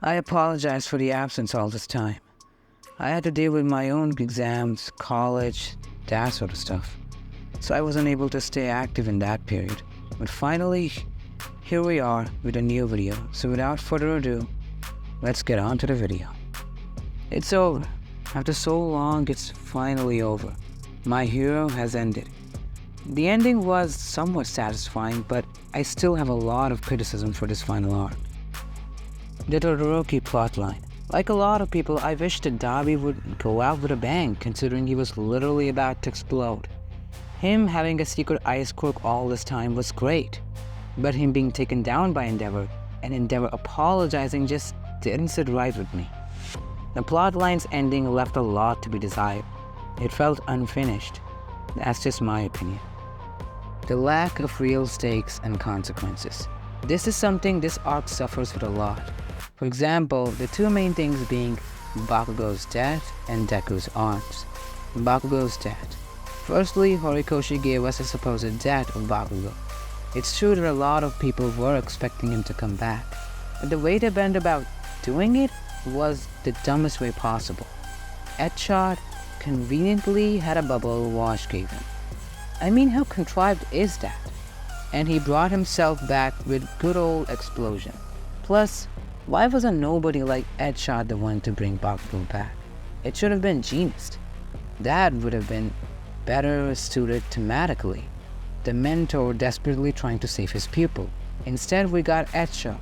I apologize for the absence all this time. I had to deal with my own exams, college, that sort of stuff. So I wasn't able to stay active in that period. But finally, here we are with a new video. So without further ado, let's get on to the video. It's over. After so long, it's finally over. My hero has ended. The ending was somewhat satisfying, but I still have a lot of criticism for this final arc. The Todoroki plotline. Like a lot of people, I wish that Dabi would go out with a bang, considering he was literally about to explode. Him having a secret ice quirk all this time was great, but him being taken down by Endeavor and Endeavor apologizing just didn't sit right with me. The plotline's ending left a lot to be desired. It felt unfinished. That's just my opinion. The lack of real stakes and consequences. This is something this arc suffers with a lot. For example, the two main things being Bakugo's death and Deku's arms. Bakugo's death. Firstly, Horikoshi gave us a supposed death of Bakugo. It's true that a lot of people were expecting him to come back, but the way they went about doing it was the dumbest way possible. Edshot conveniently had a bubble Wash gave him. I mean, how contrived is that? And he brought himself back with good old explosion. Plus, why wasn't nobody like Edshot the one to bring Bakugo back? It should have been Genius. That would have been better suited thematically. The mentor desperately trying to save his pupil. Instead, we got Edshot,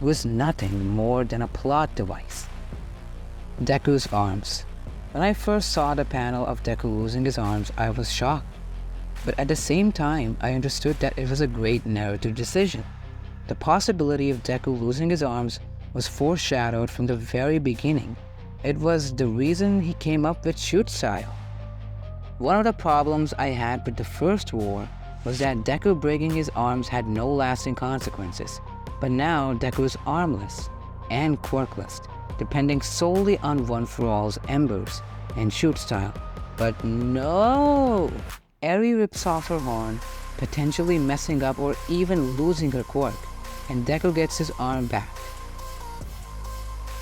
who is nothing more than a plot device. Deku's arms. When I first saw the panel of Deku losing his arms, I was shocked. But at the same time, I understood that it was a great narrative decision. The possibility of Deku losing his arms was foreshadowed from the very beginning. It was the reason he came up with shoot style. One of the problems I had with the first war was that Deku breaking his arms had no lasting consequences, but now Deku is armless and quirkless, depending solely on One For All's embers and shoot style. But no! Eri rips off her horn, potentially messing up or even losing her quirk, and Deku gets his arm back.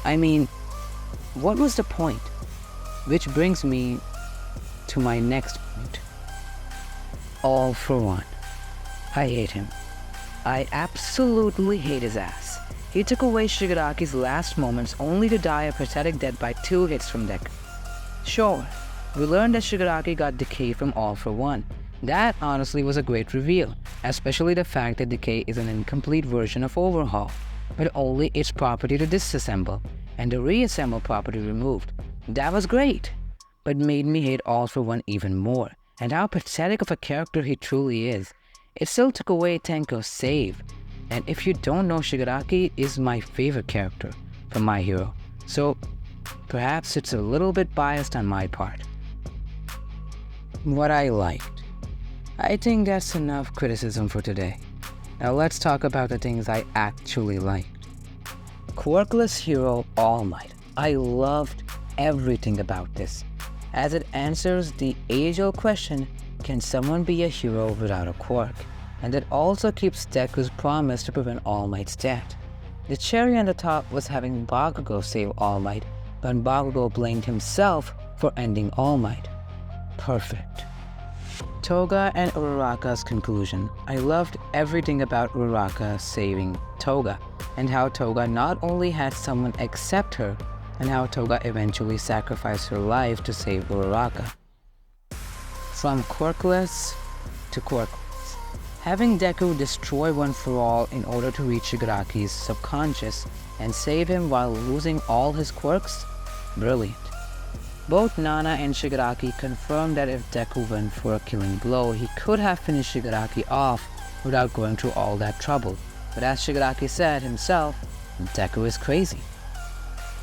I mean, what was the point? Which brings me to my next point. All For One. I hate him. I absolutely hate his ass. He took away Shigaraki's last moments only to die a pathetic death by 2 hits from Deku. Sure, we learned that Shigaraki got Decay from All For One. That honestly was a great reveal, especially the fact that Decay is an incomplete version of Overhaul, with only its property to disassemble, and the reassemble property removed. That was great, but made me hate All For One even more, and how pathetic of a character he truly is. It still took away Tenko's save, and if you don't know, Shigaraki is my favorite character from My Hero, so perhaps it's a little bit biased on my part. What I liked. I think that's enough criticism for today. Now let's talk about the things I actually liked. Quirkless hero All Might. I loved everything about this, as it answers the age-old question, can someone be a hero without a quirk? And it also keeps Deku's promise to prevent All Might's death. The cherry on the top was having Bakugo save All Might, but Bakugo blamed himself for ending All Might. Perfect. Toga and Uraraka's conclusion. I loved everything about Uraraka saving Toga, and how Toga not only had someone accept her, and how Toga eventually sacrificed her life to save Uraraka. From quirkless to quirkless. Having Deku destroy One For All in order to reach Shigaraki's subconscious and save him while losing all his quirks? Brilliant. Both Nana and Shigaraki confirmed that if Deku went for a killing blow, he could have finished Shigaraki off without going through all that trouble. But as Shigaraki said himself, Deku is crazy.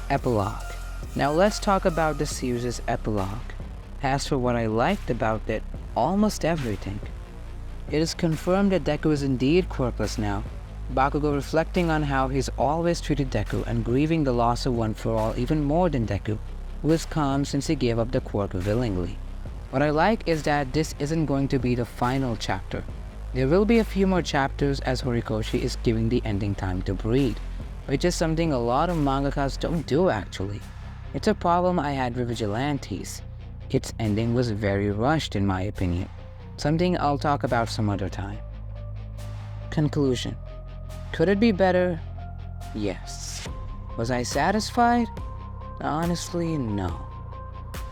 Epilogue. Now let's talk about the series' epilogue. As for what I liked about it, almost everything. It is confirmed that Deku is indeed quirkless now. Bakugo reflecting on how he's always treated Deku and grieving the loss of One For All even more than Deku, who is calm since he gave up the quirk willingly. What I like is that this isn't going to be the final chapter. There will be a few more chapters as Horikoshi is giving the ending time to breathe. which is something a lot of mangakas don't do actually. It's a problem I had with Vigilantes. Its ending was very rushed in my opinion, something I'll talk about some other time. Conclusion. Could it be better? Yes. Was I satisfied? Honestly, no.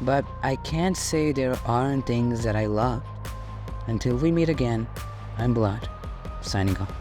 But I can't say there aren't things that I loved. Until we meet again, I'm Blood, signing off.